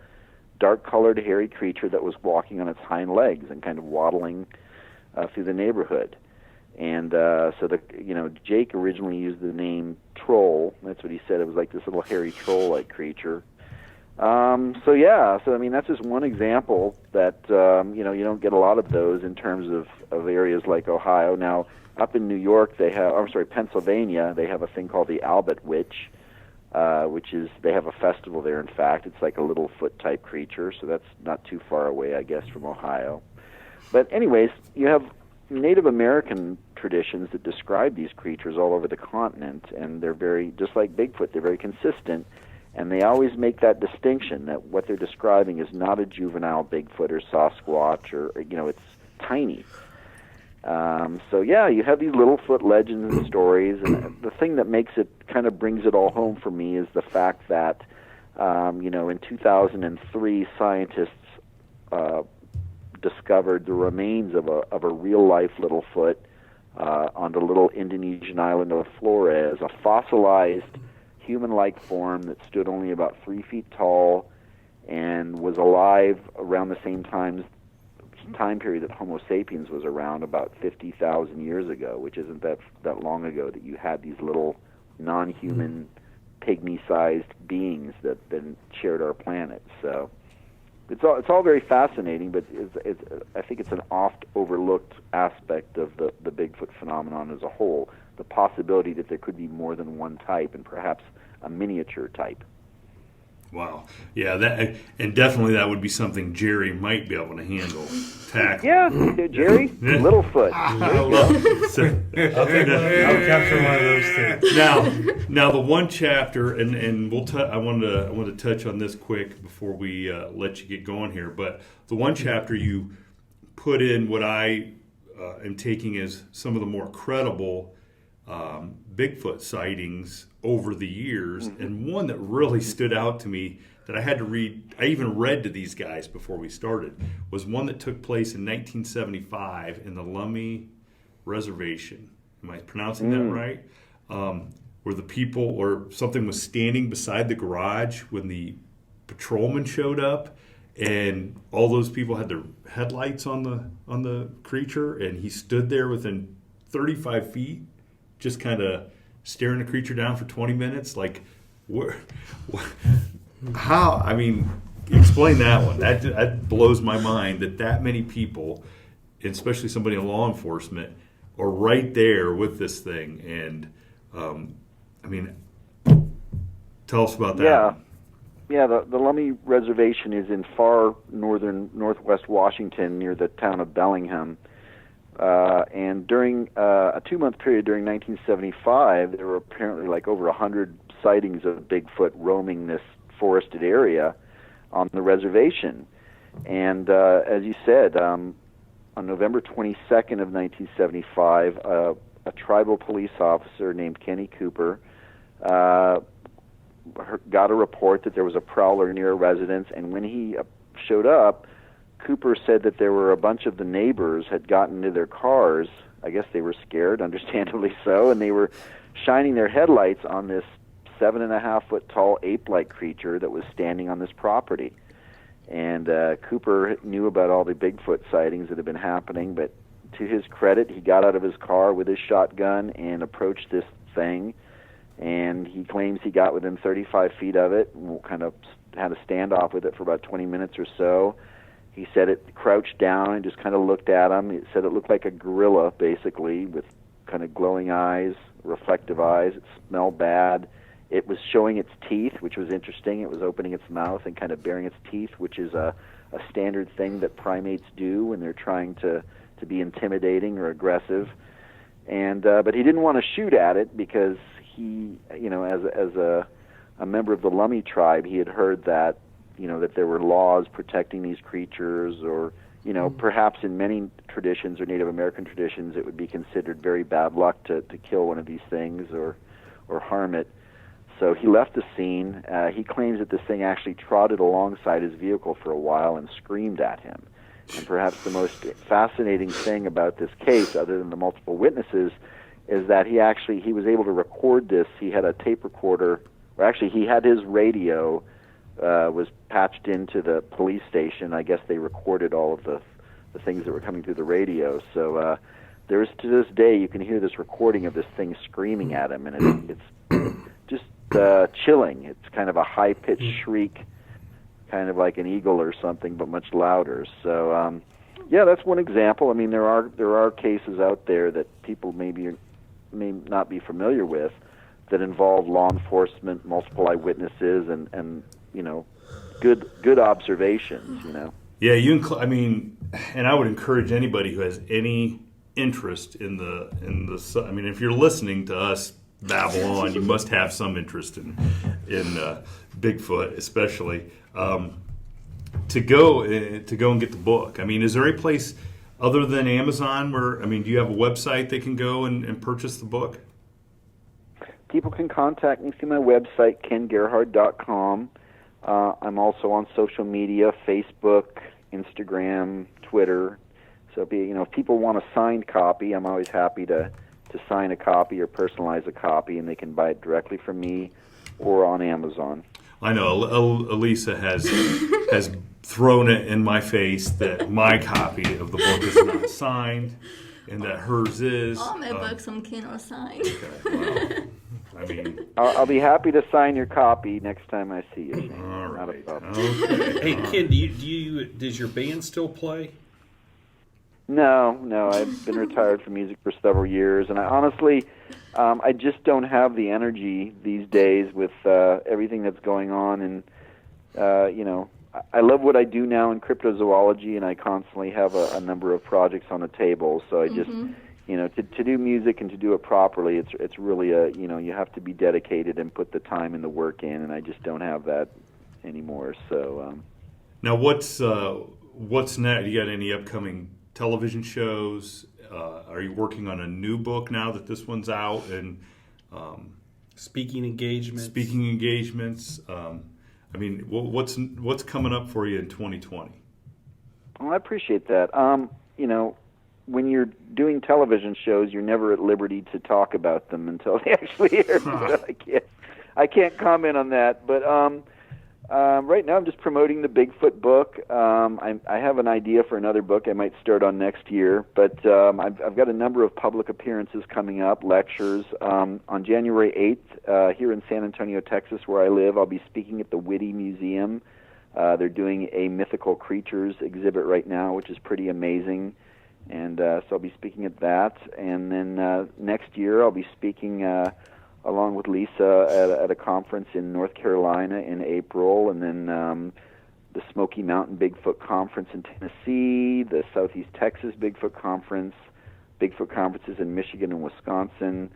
dark-colored, hairy creature that was walking on its hind legs and kind of waddling through the neighborhood. And so Jake originally used the name troll. That's what he said. It was like this little hairy troll-like creature. That's just one example that you don't get a lot of those in terms of areas like Ohio. Now, up in New York, Pennsylvania, they have a thing called the Albert Witch, which is, they have a festival there. In fact, it's like a little foot-type creature, so that's not too far away, I guess, from Ohio. But anyways, you have Native American traditions that describe these creatures all over the continent, and they're very, just like Bigfoot, they're very consistent, and they always make that distinction that what they're describing is not a juvenile Bigfoot or Sasquatch, or it's tiny. You have these Littlefoot legends and stories, and the thing that makes it, kind of brings it all home for me, is the fact that, in 2003, scientists discovered the remains of a real-life Littlefoot on the little Indonesian island of Flores, a fossilized human-like form that stood only about 3 feet tall and was alive around the same time period that Homo sapiens was around, about 50,000 years ago, which isn't that long ago that you had these little non-human, pygmy-sized beings that then shared our planet. So it's all very fascinating, but I think it's an oft overlooked aspect of the Bigfoot phenomenon as a whole, the possibility that there could be more than one type, and perhaps a miniature type. Wow. Yeah, and definitely that would be something Jerry might be able to handle. Tackle. Yeah, Jerry, Littlefoot. I'll capture one of those too. Now the one chapter, and I wanted to touch on this quick before we let you get going here. But the one chapter you put in what I am taking as some of the more credible Bigfoot sightings over the years, and one that really stood out to me that I had to read, I even read to these guys before we started, was one that took place in 1975 in the Lummi Reservation. Am I pronouncing that right? Where the people, or something was standing beside the garage when the patrolman showed up, and all those people had their headlights on the creature, and he stood there within 35 feet, just kind of staring the creature down for 20 minutes. Like, how? I mean, explain that one. That blows my mind that many people, especially somebody in law enforcement, are right there with this thing. And, tell us about that. Yeah. Yeah, the Lummi Reservation is in far northwest Washington near the town of Bellingham. And during a 2-month period during 1975, there were apparently like over 100 sightings of Bigfoot roaming this forested area on the reservation. And as you said, on November 22nd of 1975, a tribal police officer named Kenny Cooper got a report that there was a prowler near a residence, and when he showed up, Cooper said that there were a bunch of the neighbors had gotten into their cars. I guess they were scared, understandably so, and they were shining their headlights on this 7.5-foot tall ape-like creature that was standing on this property. And Cooper knew about all the Bigfoot sightings that had been happening, but to his credit, he got out of his car with his shotgun and approached this thing, and he claims he got within 35 feet of it and kind of had a standoff with it for about 20 minutes or so. He said it crouched down and just kind of looked at him. He said it looked like a gorilla, basically, with kind of glowing eyes, reflective eyes. It smelled bad. It was showing its teeth, which was interesting. It was opening its mouth and kind of baring its teeth, which is a standard thing that primates do when they're trying to be intimidating or aggressive. And but he didn't want to shoot at it because he, as a member of the Lummi tribe, he had heard that, that there were laws protecting these creatures, or, perhaps in many traditions or Native American traditions, it would be considered very bad luck to kill one of these things or harm it. So he left the scene. He claims that this thing actually trotted alongside his vehicle for a while and screamed at him. And perhaps the most fascinating thing about this case, other than the multiple witnesses, is that he was able to record this. He had a tape recorder, or actually he had his radio was patched into the police station. I guess they recorded all of the things that were coming through the radio. So to this day, you can hear this recording of this thing screaming at him, and it's just chilling. It's kind of a high-pitched shriek, kind of like an eagle or something, but much louder. So, that's one example. I mean, there are cases out there that people may not be familiar with that involve law enforcement, multiple eyewitnesses, and good observations. Yeah, and I would encourage anybody who has any interest in the. I mean, if you're listening to us babble on, you must have some interest in Bigfoot, especially. To go and get the book. I mean, is there any place other than Amazon where, do you have a website they can go and purchase the book? People can contact me through my website, kengerhard.com. I'm also on social media, Facebook, Instagram, Twitter. So if people want a signed copy, I'm always happy to sign a copy or personalize a copy, and they can buy it directly from me or on Amazon. I know Elisa has thrown it in my face that my copy of the book is not signed, and that hers is. All my books on Ken are signed. Okay, well, I'll be happy to sign your copy next time I see you. Shane. All Not a right. problem. Okay. Hey, Ken, does your band still play? No, I've been retired from music for several years, and I honestly, I just don't have the energy these days with everything that's going on, and I love what I do now in cryptozoology, and I constantly have a number of projects on the table. So I just, to do music and to do it properly, it's really you have to be dedicated and put the time and the work in, and I just don't have that anymore. So now, what's next? You got any upcoming television shows? Are you working on a new book now that this one's out? And speaking engagements. What's coming up for you in 2020? Well, I appreciate that. When you're doing television shows, you're never at liberty to talk about them until they actually air. So I can't comment on that. But right now, I'm just promoting the Bigfoot book. I have an idea for another book I might start on next year. But I've got a number of public appearances coming up, lectures. On January 8th, here in San Antonio, Texas, where I live, I'll be speaking at the Whitty Museum. They're doing a mythical creatures exhibit right now, which is pretty amazing. And so I'll be speaking at that. And then next year, I'll be speaking along with Lisa at a conference in North Carolina in April, and then the Smoky Mountain Bigfoot Conference in Tennessee, the Southeast Texas Bigfoot Conference, Bigfoot conferences in Michigan and Wisconsin.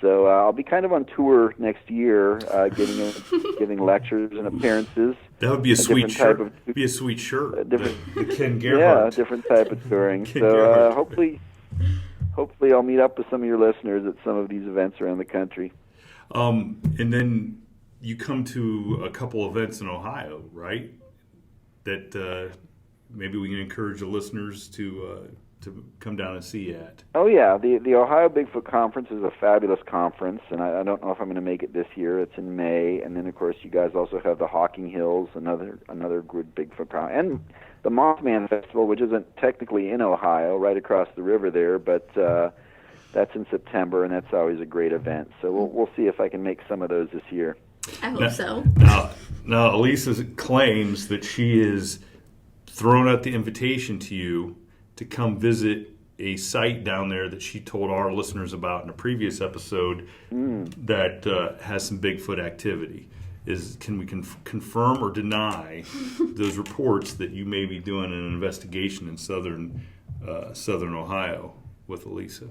So I'll be kind of on tour next year, giving lectures and appearances. That would be a sweet shirt. Be a sweet shirt. The Ken Gerhard. Yeah, a different type of touring. So hopefully I'll meet up with some of your listeners at some of these events around the country. And then you come to a couple events in Ohio, right? That maybe we can encourage the listeners to come down and see at. Oh yeah, the Ohio Bigfoot Conference is a fabulous conference, and I don't know if I'm going to make it this year. It's in May, and then of course you guys also have the Hocking Hills, another good Bigfoot conference, and the Mothman Festival, which isn't technically in Ohio, right across the river there, but that's in September, and that's always a great event. So we'll see if I can make some of those this year. I hope so. Now, Elisa claims that she is thrown out the invitation to you to come visit a site down there that she told our listeners about in a previous episode that has some Bigfoot activity. Can we confirm or deny those reports that you may be doing an investigation in southern Ohio with Elisa?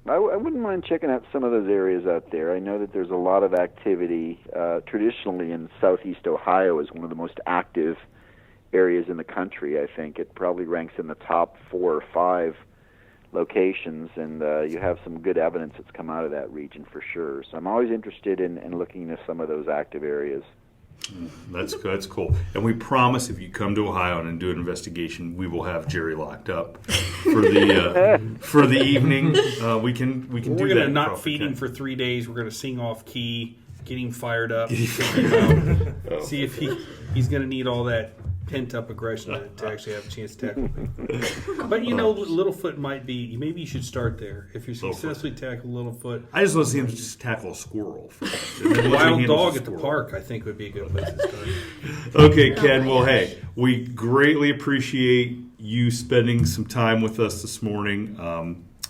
I wouldn't mind checking out some of those areas out there. I know that there's a lot of activity traditionally in southeast Ohio is one of the most active areas in the country. I think it probably ranks in the top 4 or 5 locations, and you have some good evidence that's come out of that region for sure. So I'm always interested in looking into some of those active areas. That's good. That's cool. And we promise if you come to Ohio and do an investigation, we will have Jerry locked up for the evening. We can do that. We're going to not feed him for 3 days. We're going to sing off key, get him fired up, see if he's going to need all that pent-up aggression to actually have a chance to tackle me. But Littlefoot might be, maybe you should start there. If you successfully tackle Littlefoot. I just want to see him just tackle a squirrel. Wild dog at the park, I think, would be a good place to start. Okay, Ken, well, hey, we greatly appreciate you spending some time with us this morning.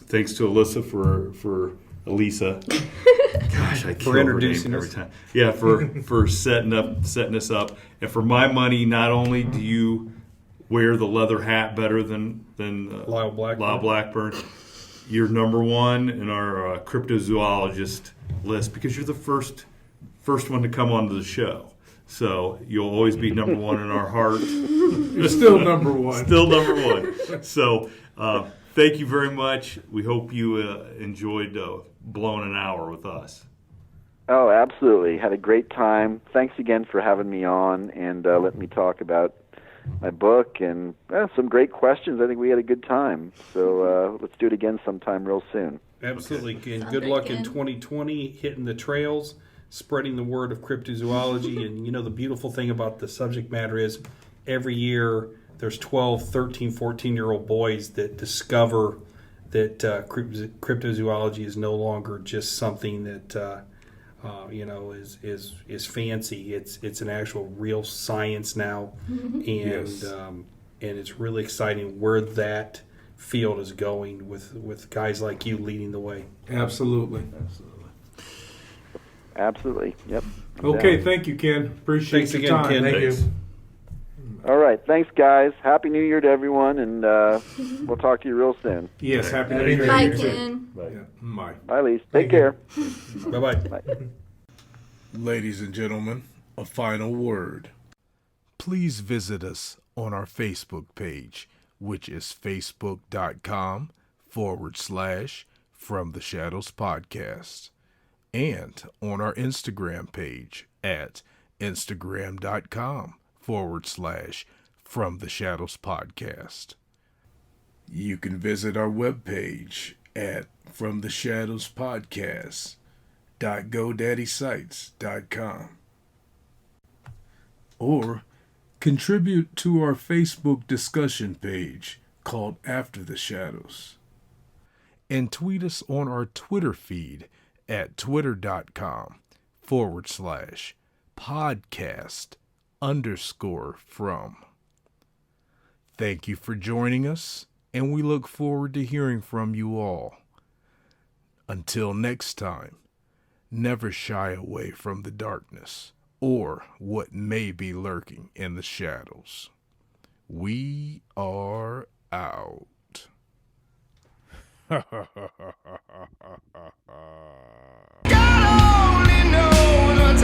Thanks to Elisa for Elisa. Gosh, I kill her name every time. Yeah, for setting us up, and for my money, not only do you wear the leather hat better than Lyle Blackburn, you're number one in our cryptozoologist list because you're the first one to come onto the show. So you'll always be number one in our heart. You're still number one. Still number one. So thank you very much. We hope you enjoyed blowing an hour with us. Oh, absolutely. Had a great time. Thanks again for having me on and letting me talk about my book and some great questions. I think we had a good time. So let's do it again sometime real soon. Absolutely. And good luck in 2020, hitting the trails, spreading the word of cryptozoology. And, the beautiful thing about the subject matter is every year there's 12, 13, 14-year-old boys that discover that cryptozoology is no longer just something that is fancy. It's an actual real science now, and it's really exciting where that field is going with guys like you leading the way. Absolutely. Yep. Okay, thank you, Ken. Appreciate your time. Ken. Thank you. All right, thanks, guys. Happy New Year to everyone, and we'll talk to you real soon. Yes, Happy New Year. Bye, Ken. Bye. Yeah, bye. Bye, Lise. Take care. Bye-bye. Bye. Ladies and gentlemen, a final word. Please visit us on our Facebook page, which is facebook.com/From the Shadows Podcast, and on our Instagram page at Instagram.com/From the Shadows Podcast. You can visit our webpage at FromTheShadowsPodcast.GoDaddySites.com, or contribute to our Facebook discussion page called After the Shadows, and tweet us on our Twitter feed at twitter.com/podcast_from. Thank you for joining us, and we look forward to hearing from you all. Until next time, Never shy away from the darkness or what may be lurking in the shadows. We are out. God only knows what's